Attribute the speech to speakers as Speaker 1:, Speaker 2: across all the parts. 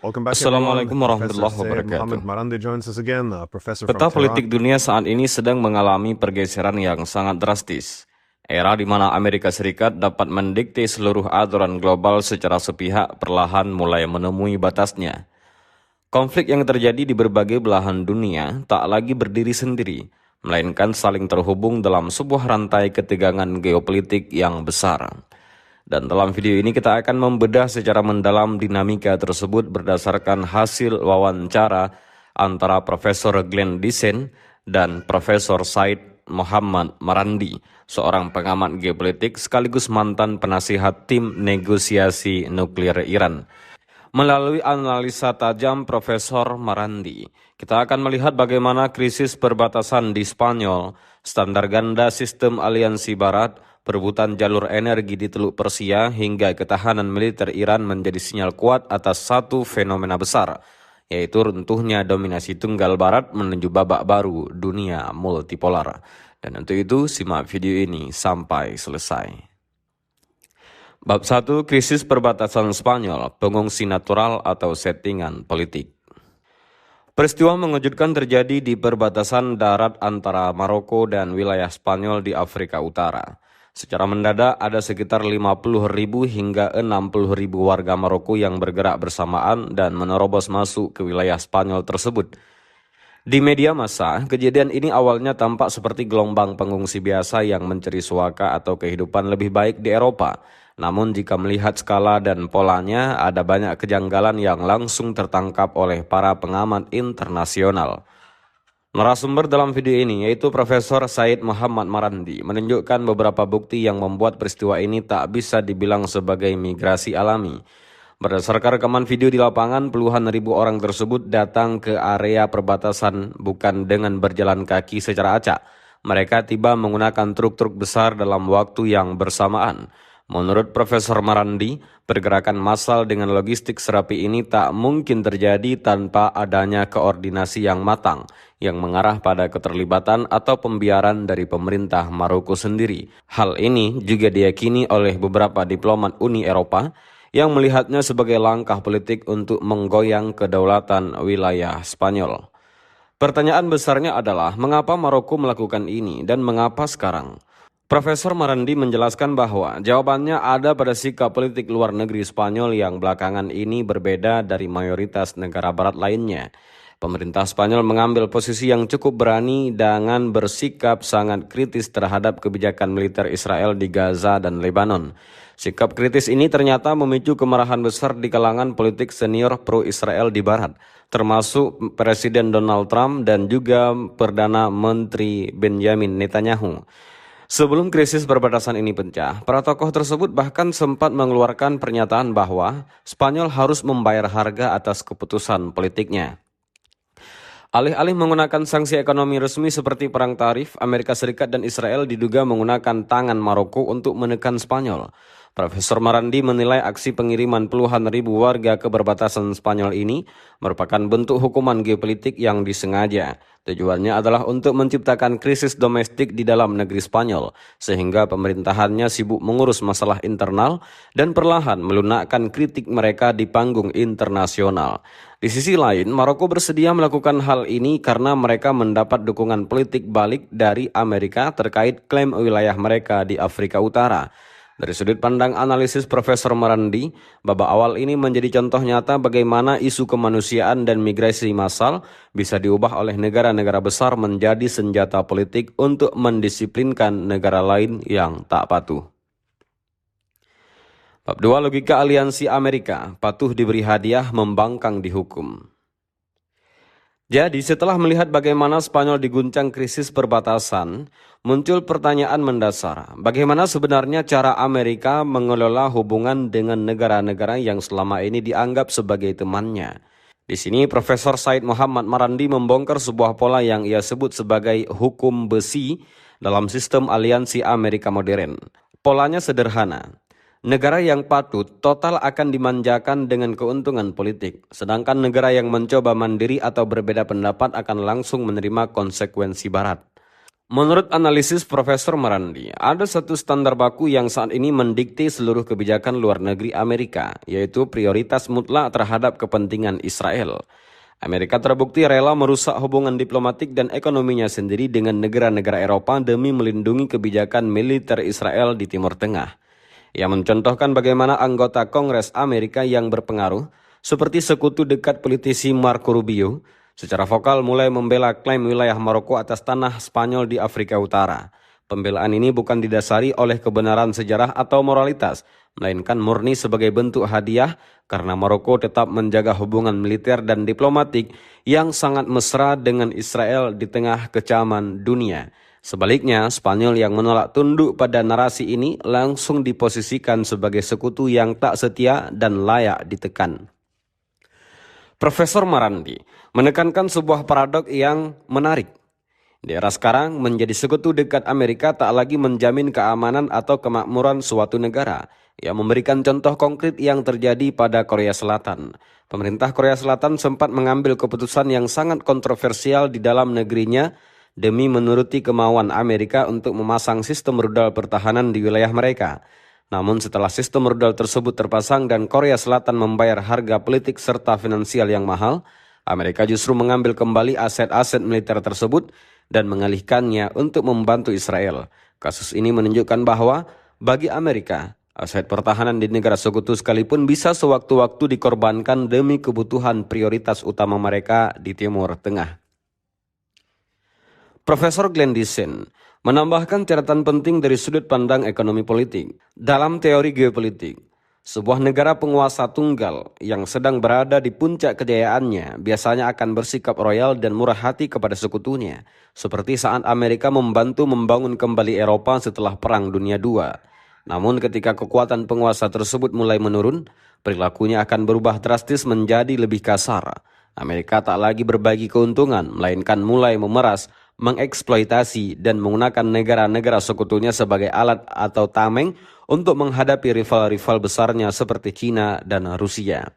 Speaker 1: Welcome back, everyone.
Speaker 2: Assalamualaikum
Speaker 1: Professor
Speaker 2: warahmatullahi
Speaker 1: Syed
Speaker 2: wabarakatuh.
Speaker 1: Mohammed Marandi joins us again, professor from
Speaker 2: Peta
Speaker 1: Tehran.
Speaker 2: politik dunia saat ini sedang mengalami pergeseran yang sangat drastis. Era di mana Amerika Serikat dapat mendikte seluruh aturan global secara sepihak perlahan mulai menemui batasnya. Konflik yang terjadi di berbagai belahan dunia tak lagi berdiri sendiri, melainkan saling terhubung dalam sebuah rantai ketegangan geopolitik yang besar. Dan dalam video ini kita akan membedah secara mendalam dinamika tersebut berdasarkan hasil wawancara antara Profesor Glenn Disen dan Profesor Said Mohammad Marandi, seorang pengamat geopolitik sekaligus mantan penasihat tim negosiasi nuklir Iran. Melalui analisa tajam Profesor Marandi, kita akan melihat bagaimana krisis perbatasan di Spanyol, standar ganda sistem aliansi Barat, perebutan jalur energi di Teluk Persia, hingga ketahanan militer Iran menjadi sinyal kuat atas satu fenomena besar, yaitu runtuhnya dominasi tunggal Barat menuju babak baru dunia multipolar. Dan untuk itu, simak video ini sampai selesai. Bab 1. Krisis perbatasan Spanyol, pengungsi natural atau settingan politik. Peristiwa mengejutkan terjadi di perbatasan darat antara Maroko dan wilayah Spanyol di Afrika Utara. Secara mendadak ada sekitar 50.000 hingga 60.000 warga Maroko yang bergerak bersamaan dan menerobos masuk ke wilayah Spanyol tersebut. Di media massa, kejadian ini awalnya tampak seperti gelombang pengungsi biasa yang mencari suaka atau kehidupan lebih baik di Eropa. Namun jika melihat skala dan polanya, ada banyak kejanggalan yang langsung tertangkap oleh para pengamat internasional. Narasumber dalam video ini yaitu Profesor Said Mohammad Marandi menunjukkan beberapa bukti yang membuat peristiwa ini tak bisa dibilang sebagai migrasi alami. Berdasarkan rekaman video di lapangan, puluhan ribu orang tersebut datang ke area perbatasan bukan dengan berjalan kaki secara acak. Mereka tiba menggunakan truk-truk besar dalam waktu yang bersamaan. Menurut Profesor Marandi, pergerakan massal dengan logistik serapi ini tak mungkin terjadi tanpa adanya koordinasi yang matang, yang mengarah pada keterlibatan atau pembiaran dari pemerintah Maroko sendiri. Hal ini juga diyakini oleh beberapa diplomat Uni Eropa yang melihatnya sebagai langkah politik untuk menggoyang kedaulatan wilayah Spanyol. Pertanyaan besarnya adalah mengapa Maroko melakukan ini dan mengapa sekarang? Profesor Marandi menjelaskan bahwa jawabannya ada pada sikap politik luar negeri Spanyol yang belakangan ini berbeda dari mayoritas negara barat lainnya. Pemerintah Spanyol mengambil posisi yang cukup berani dengan bersikap sangat kritis terhadap kebijakan militer Israel di Gaza dan Lebanon. Sikap kritis ini ternyata memicu kemarahan besar di kalangan politik senior pro-Israel di Barat, termasuk Presiden Donald Trump dan juga Perdana Menteri Benjamin Netanyahu. Sebelum krisis perbatasan ini pecah, para tokoh tersebut bahkan sempat mengeluarkan pernyataan bahwa Spanyol harus membayar harga atas keputusan politiknya. Alih-alih menggunakan sanksi ekonomi resmi seperti perang tarif, Amerika Serikat dan Israel diduga menggunakan tangan Maroko untuk menekan Spanyol. Profesor Marandi menilai aksi pengiriman puluhan ribu warga ke perbatasan Spanyol ini merupakan bentuk hukuman geopolitik yang disengaja. Tujuannya adalah untuk menciptakan krisis domestik di dalam negeri Spanyol, sehingga pemerintahannya sibuk mengurus masalah internal dan perlahan melunakkan kritik mereka di panggung internasional. Di sisi lain, Maroko bersedia melakukan hal ini karena mereka mendapat dukungan politik balik dari Amerika terkait klaim wilayah mereka di Afrika Utara. Dari sudut pandang analisis Profesor Marandi, babak awal ini menjadi contoh nyata bagaimana isu kemanusiaan dan migrasi massal bisa diubah oleh negara-negara besar menjadi senjata politik untuk mendisiplinkan negara lain yang tak patuh. Bab 2. Logika aliansi Amerika, patuh diberi hadiah, membangkang dihukum. Jadi setelah melihat bagaimana Spanyol diguncang krisis perbatasan, muncul pertanyaan mendasar. Bagaimana sebenarnya cara Amerika mengelola hubungan dengan negara-negara yang selama ini dianggap sebagai temannya? Di sini Profesor Said Mohammad Marandi membongkar sebuah pola yang ia sebut sebagai hukum besi dalam sistem aliansi Amerika modern. Polanya sederhana. Negara yang patut total akan dimanjakan dengan keuntungan politik, sedangkan negara yang mencoba mandiri atau berbeda pendapat akan langsung menerima konsekuensi Barat. Menurut analisis Profesor Marandi, ada satu standar baku yang saat ini mendikte seluruh kebijakan luar negeri Amerika, yaitu prioritas mutlak terhadap kepentingan Israel. Amerika terbukti rela merusak hubungan diplomatik dan ekonominya sendiri dengan negara-negara Eropa demi melindungi kebijakan militer Israel di Timur Tengah. Ia mencontohkan bagaimana anggota Kongres Amerika yang berpengaruh, seperti sekutu dekat politisi Marco Rubio, secara vokal mulai membela klaim wilayah Maroko atas tanah Spanyol di Afrika Utara. Pembelaan ini bukan didasari oleh kebenaran sejarah atau moralitas, melainkan murni sebagai bentuk hadiah karena Maroko tetap menjaga hubungan militer dan diplomatik yang sangat mesra dengan Israel di tengah kecaman dunia. Sebaliknya, Spanyol yang menolak tunduk pada narasi ini langsung diposisikan sebagai sekutu yang tak setia dan layak ditekan. Profesor Marandi menekankan sebuah paradok yang menarik. Di era sekarang, menjadi sekutu dekat Amerika tak lagi menjamin keamanan atau kemakmuran suatu negara. Ia memberikan contoh konkret yang terjadi pada Korea Selatan. Pemerintah Korea Selatan sempat mengambil keputusan yang sangat kontroversial di dalam negerinya demi menuruti kemauan Amerika untuk memasang sistem rudal pertahanan di wilayah mereka. Namun setelah sistem rudal tersebut terpasang dan Korea Selatan membayar harga politik serta finansial yang mahal, Amerika justru mengambil kembali aset-aset militer tersebut dan mengalihkannya untuk membantu Israel. Kasus ini menunjukkan bahwa bagi Amerika, aset pertahanan di negara sekutu sekalipun bisa sewaktu-waktu dikorbankan demi kebutuhan prioritas utama mereka di Timur Tengah. Profesor Glenn Dissen menambahkan catatan penting dari sudut pandang ekonomi politik. Dalam teori geopolitik, sebuah negara penguasa tunggal yang sedang berada di puncak kejayaannya biasanya akan bersikap royal dan murah hati kepada sekutunya, seperti saat Amerika membantu membangun kembali Eropa setelah Perang Dunia II. Namun ketika kekuatan penguasa tersebut mulai menurun, perilakunya akan berubah drastis menjadi lebih kasar. Amerika tak lagi berbagi keuntungan, melainkan mulai memeras, mengeksploitasi dan menggunakan negara-negara sekutunya sebagai alat atau tameng untuk menghadapi rival-rival besarnya seperti China dan Rusia.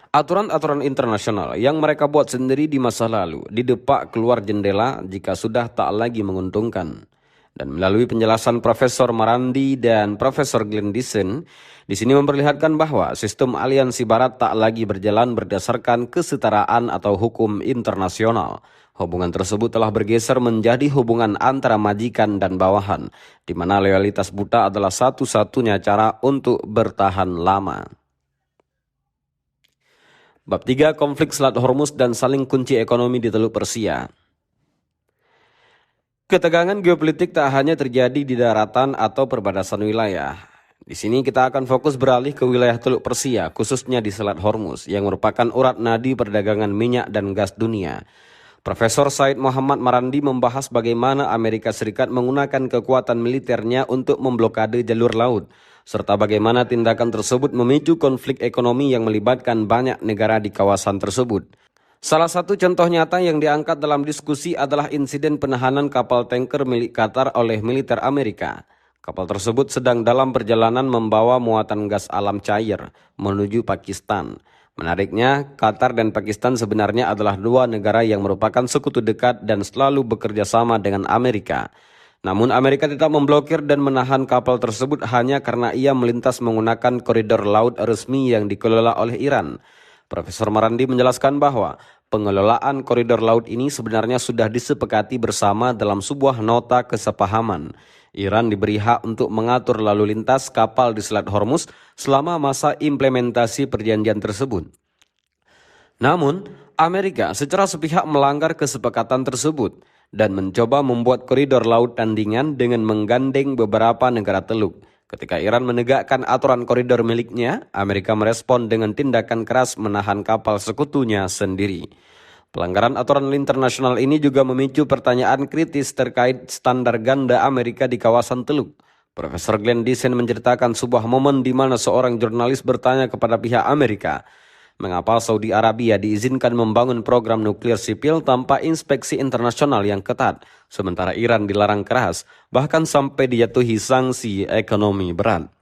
Speaker 2: Aturan-aturan internasional yang mereka buat sendiri di masa lalu didepak keluar jendela jika sudah tak lagi menguntungkan. Dan melalui penjelasan Profesor Marandi dan Profesor Glenn Dissen, di sini memperlihatkan bahwa sistem aliansi barat tak lagi berjalan berdasarkan kesetaraan atau hukum internasional. Hubungan tersebut telah bergeser menjadi hubungan antara majikan dan bawahan, di mana loyalitas buta adalah satu-satunya cara untuk bertahan lama. Bab 3, konflik Selat Hormuz dan saling kunci ekonomi di Teluk Persia. Ketegangan geopolitik tak hanya terjadi di daratan atau perbatasan wilayah. Di sini kita akan fokus beralih ke wilayah Teluk Persia, khususnya di Selat Hormuz, yang merupakan urat nadi perdagangan minyak dan gas dunia. Profesor Said Muhammad Marandi membahas bagaimana Amerika Serikat menggunakan kekuatan militernya untuk memblokade jalur laut, serta bagaimana tindakan tersebut memicu konflik ekonomi yang melibatkan banyak negara di kawasan tersebut. Salah satu contoh nyata yang diangkat dalam diskusi adalah insiden penahanan kapal tanker milik Qatar oleh militer Amerika. Kapal tersebut sedang dalam perjalanan membawa muatan gas alam cair menuju Pakistan. Menariknya, Qatar dan Pakistan sebenarnya adalah dua negara yang merupakan sekutu dekat dan selalu bekerja sama dengan Amerika. Namun Amerika tetap memblokir dan menahan kapal tersebut hanya karena ia melintas menggunakan koridor laut resmi yang dikelola oleh Iran. Profesor Marandi menjelaskan bahwa pengelolaan koridor laut ini sebenarnya sudah disepakati bersama dalam sebuah nota kesepahaman. Iran diberi hak untuk mengatur lalu lintas kapal di Selat Hormuz selama masa implementasi perjanjian tersebut. Namun, Amerika secara sepihak melanggar kesepakatan tersebut dan mencoba membuat koridor laut tandingan dengan menggandeng beberapa negara teluk. Ketika Iran menegakkan aturan koridor miliknya, Amerika merespon dengan tindakan keras menahan kapal sekutunya sendiri. Pelanggaran aturan internasional ini juga memicu pertanyaan kritis terkait standar ganda Amerika di kawasan teluk. Profesor Glenn Dissen menceritakan sebuah momen di mana seorang jurnalis bertanya kepada pihak Amerika, mengapa Saudi Arabia diizinkan membangun program nuklir sipil tanpa inspeksi internasional yang ketat, sementara Iran dilarang keras, bahkan sampai dijatuhi sanksi ekonomi berat.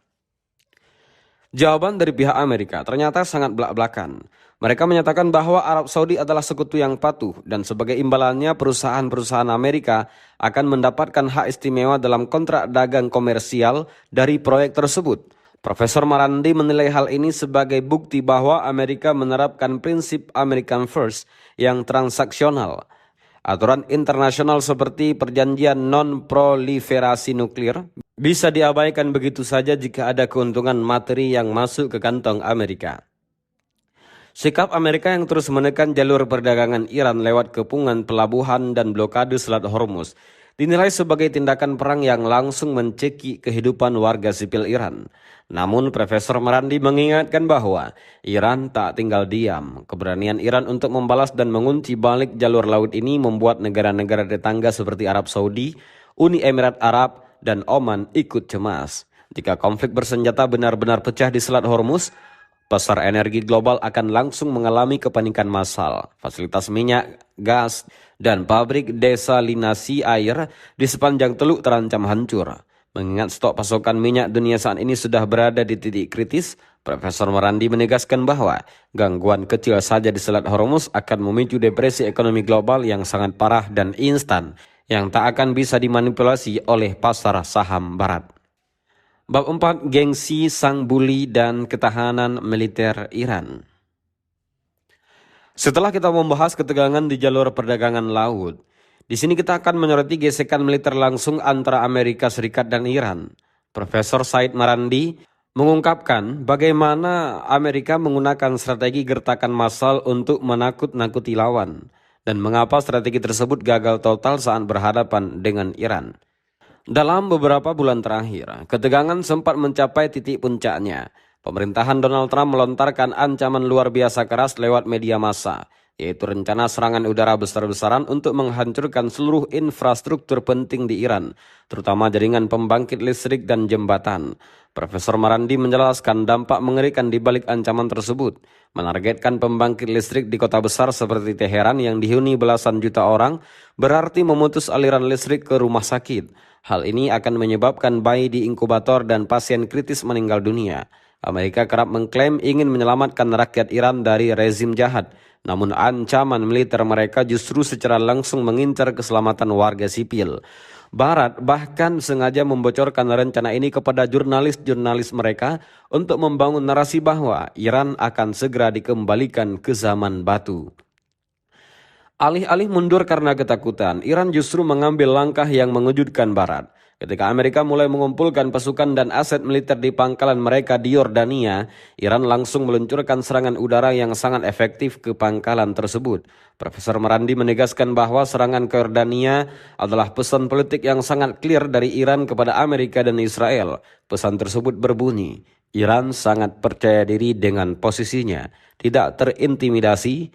Speaker 3: Jawaban dari pihak Amerika ternyata sangat belak-belakan. Mereka menyatakan bahwa Arab Saudi adalah sekutu yang patuh dan sebagai imbalannya perusahaan-perusahaan Amerika akan mendapatkan hak istimewa dalam kontrak dagang komersial dari proyek tersebut. Profesor Marandi menilai hal ini sebagai bukti bahwa Amerika menerapkan prinsip American First yang transaksional. Aturan internasional seperti perjanjian non-proliferasi nuklir bisa diabaikan begitu saja jika ada keuntungan materi yang masuk ke kantong Amerika. Sikap Amerika yang terus menekan jalur perdagangan Iran lewat kepungan pelabuhan dan blokade Selat Hormuz dinilai sebagai tindakan perang yang langsung mencekik kehidupan warga sipil Iran. Namun Profesor Marandi mengingatkan bahwa Iran tak tinggal diam. Keberanian Iran untuk membalas dan mengunci balik jalur laut ini membuat negara-negara tetangga seperti Arab Saudi, Uni Emirat Arab, dan Oman ikut cemas. Jika konflik bersenjata benar-benar pecah di Selat Hormuz, pasar energi global akan langsung mengalami kepanikan massal. Fasilitas minyak, gas, dan pabrik desalinasi air di sepanjang teluk terancam hancur. Mengingat stok pasokan minyak dunia saat ini sudah berada di titik kritis, Profesor Marandi menegaskan bahwa gangguan kecil saja di Selat Hormuz akan memicu depresi ekonomi global yang sangat parah dan instan, yang tak akan bisa dimanipulasi oleh pasar saham barat. Bab 4, gengsi sang buli dan ketahanan militer Iran. Setelah kita membahas ketegangan di jalur perdagangan laut, di sini kita akan menyoroti gesekan militer langsung antara Amerika Serikat dan Iran. Profesor Said Marandi mengungkapkan bagaimana Amerika menggunakan strategi gertakan massal untuk menakut-nakuti lawan, dan mengapa strategi tersebut gagal total saat berhadapan dengan Iran. Dalam beberapa bulan terakhir, ketegangan sempat mencapai titik puncaknya. Pemerintahan Donald Trump melontarkan ancaman luar biasa keras lewat media massa, yaitu rencana serangan udara besar-besaran untuk menghancurkan seluruh infrastruktur penting di Iran, terutama jaringan pembangkit listrik dan jembatan. Profesor Marandi menjelaskan dampak mengerikan di balik ancaman tersebut, menargetkan pembangkit listrik di kota besar seperti Teheran yang dihuni belasan juta orang, berarti memutus aliran listrik ke rumah sakit. Hal ini akan menyebabkan bayi di inkubator dan pasien kritis meninggal dunia. Amerika kerap mengklaim ingin menyelamatkan rakyat Iran dari rezim jahat, namun ancaman militer mereka justru secara langsung mengincar keselamatan warga sipil. Barat bahkan sengaja membocorkan rencana ini kepada jurnalis-jurnalis mereka untuk membangun narasi bahwa Iran akan segera dikembalikan ke zaman batu. Alih-alih mundur karena ketakutan, Iran justru mengambil langkah yang mengejutkan Barat. Ketika Amerika mulai mengumpulkan pasukan dan aset militer di pangkalan mereka di Yordania, Iran langsung meluncurkan serangan udara yang sangat efektif ke pangkalan tersebut. Profesor Marandi menegaskan bahwa serangan ke Yordania adalah pesan politik yang sangat clear dari Iran kepada Amerika dan Israel. Pesan tersebut berbunyi, Iran sangat percaya diri dengan posisinya, tidak terintimidasi,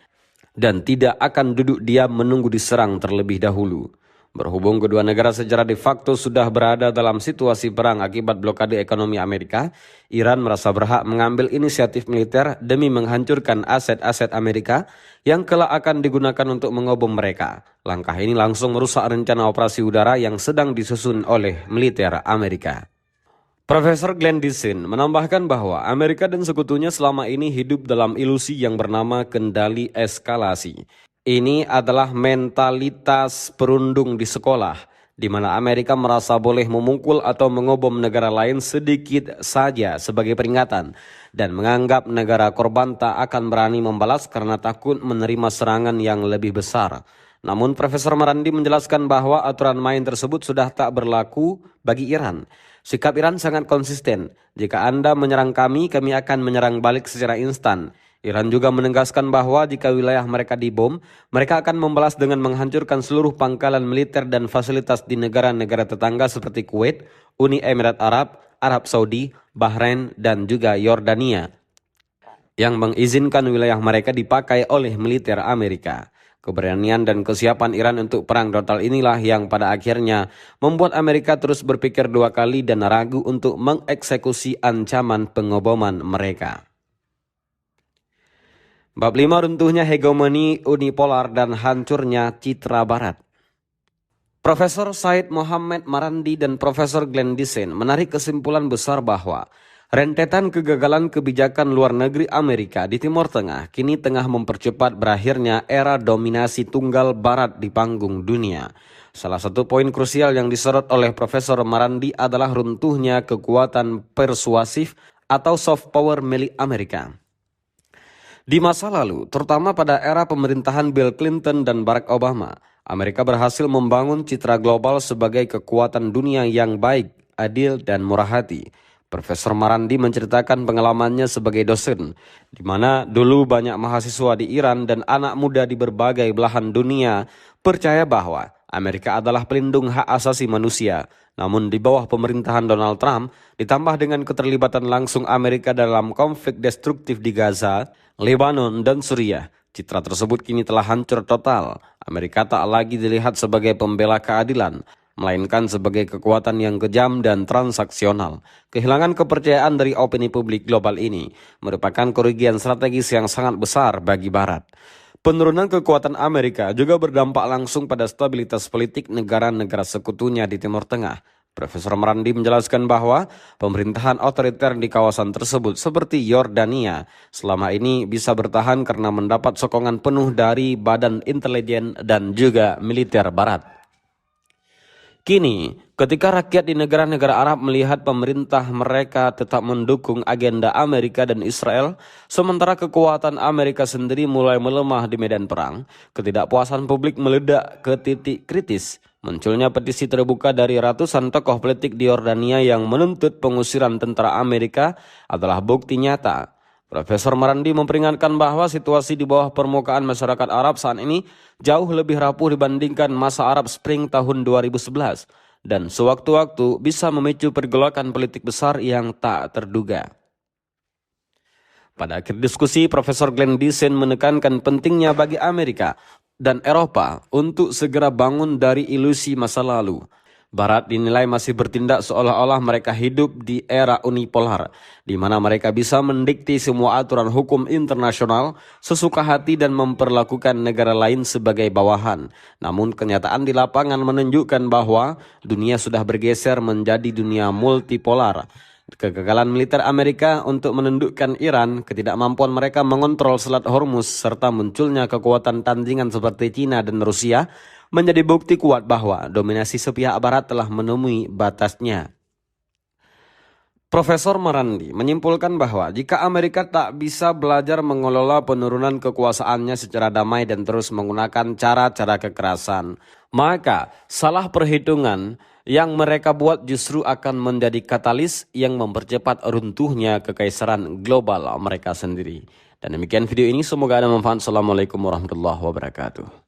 Speaker 3: dan tidak akan duduk diam menunggu diserang terlebih dahulu. Berhubung kedua negara secara de facto sudah berada dalam situasi perang akibat blokade ekonomi Amerika, Iran merasa berhak mengambil inisiatif militer demi menghancurkan aset-aset Amerika yang kelak akan digunakan untuk mengobom mereka. Langkah ini langsung merusak rencana operasi udara yang sedang disusun oleh militer Amerika. Profesor Glenn Dissen menambahkan bahwa Amerika dan sekutunya selama ini hidup dalam ilusi yang bernama kendali eskalasi. Ini adalah mentalitas perundung di sekolah, di mana Amerika merasa boleh memukul atau mengobom negara lain sedikit saja sebagai peringatan, dan menganggap negara korban tak akan berani membalas karena takut menerima serangan yang lebih besar. Namun Profesor Marandi menjelaskan bahwa aturan main tersebut sudah tak berlaku bagi Iran. Sikap Iran sangat konsisten. Jika Anda menyerang kami akan menyerang balik secara instan. Iran juga menegaskan bahwa jika wilayah mereka dibom, mereka akan membalas dengan menghancurkan seluruh pangkalan militer dan fasilitas di negara-negara tetangga seperti Kuwait, Uni Emirat Arab, Arab Saudi, Bahrain, dan juga Yordania, yang mengizinkan wilayah mereka dipakai oleh militer Amerika. Keberanian dan kesiapan Iran untuk perang total inilah yang pada akhirnya membuat Amerika terus berpikir dua kali dan ragu untuk mengeksekusi ancaman pengoboman mereka. Bab 5, runtuhnya hegemoni unipolar dan hancurnya citra Barat. Profesor Said Mohammed Marandi dan Profesor Glenn Dissen menarik kesimpulan besar bahwa Rentetan kegagalan kebijakan luar negeri Amerika di Timur Tengah kini tengah mempercepat berakhirnya era dominasi tunggal barat di panggung dunia. Salah satu poin krusial yang disorot oleh Profesor Marandi adalah runtuhnya kekuatan persuasif atau soft power milik Amerika. Di masa lalu, terutama pada era pemerintahan Bill Clinton dan Barack Obama, Amerika berhasil membangun citra global sebagai kekuatan dunia yang baik, adil, dan murah hati. Profesor Marandi menceritakan pengalamannya sebagai dosen, di mana dulu banyak mahasiswa di Iran dan anak muda di berbagai belahan dunia percaya bahwa Amerika adalah pelindung hak asasi manusia. Namun di bawah pemerintahan Donald Trump, ditambah dengan keterlibatan langsung Amerika dalam konflik destruktif di Gaza, Lebanon, dan Suriah, citra tersebut kini telah hancur total. Amerika tak lagi dilihat sebagai pembela keadilan, melainkan sebagai kekuatan yang kejam dan transaksional. Kehilangan kepercayaan dari opini publik global ini merupakan kerugian strategis yang sangat besar bagi Barat. Penurunan kekuatan Amerika juga berdampak langsung pada stabilitas politik negara-negara sekutunya di Timur Tengah. Profesor Marandi menjelaskan bahwa pemerintahan otoriter di kawasan tersebut seperti Yordania selama ini bisa bertahan karena mendapat sokongan penuh dari badan intelijen dan juga militer Barat. Kini, ketika rakyat di negara-negara Arab melihat pemerintah mereka tetap mendukung agenda Amerika dan Israel, sementara kekuatan Amerika sendiri mulai melemah di medan perang, ketidakpuasan publik meledak ke titik kritis. Munculnya petisi terbuka dari ratusan tokoh politik di Yordania yang menuntut pengusiran tentara Amerika adalah bukti nyata. Profesor Marandi memperingatkan bahwa situasi di bawah permukaan masyarakat Arab saat ini jauh lebih rapuh dibandingkan masa Arab Spring tahun 2011 dan sewaktu-waktu bisa memicu pergolakan politik besar yang tak terduga. Pada akhir diskusi, Profesor Glenn Dixon menekankan pentingnya bagi Amerika dan Eropa untuk segera bangun dari ilusi masa lalu. Barat dinilai masih bertindak seolah-olah mereka hidup di era unipolar, di mana mereka bisa mendikte semua aturan hukum internasional sesuka hati dan memperlakukan negara lain sebagai bawahan. Namun kenyataan di lapangan menunjukkan bahwa dunia sudah bergeser menjadi dunia multipolar. Kegagalan militer Amerika untuk menundukkan Iran, ketidakmampuan mereka mengontrol Selat Hormuz, serta munculnya kekuatan tandingan seperti China dan Rusia menjadi bukti kuat bahwa dominasi sepihak Barat telah menemui batasnya. Profesor Marandi menyimpulkan bahwa jika Amerika tak bisa belajar mengelola penurunan kekuasaannya secara damai dan terus menggunakan cara-cara kekerasan, maka salah perhitungan yang mereka buat justru akan menjadi katalis yang mempercepat runtuhnya kekaisaran global mereka sendiri. Dan demikian video ini, semoga ada manfaat. Assalamualaikum warahmatullahi wabarakatuh.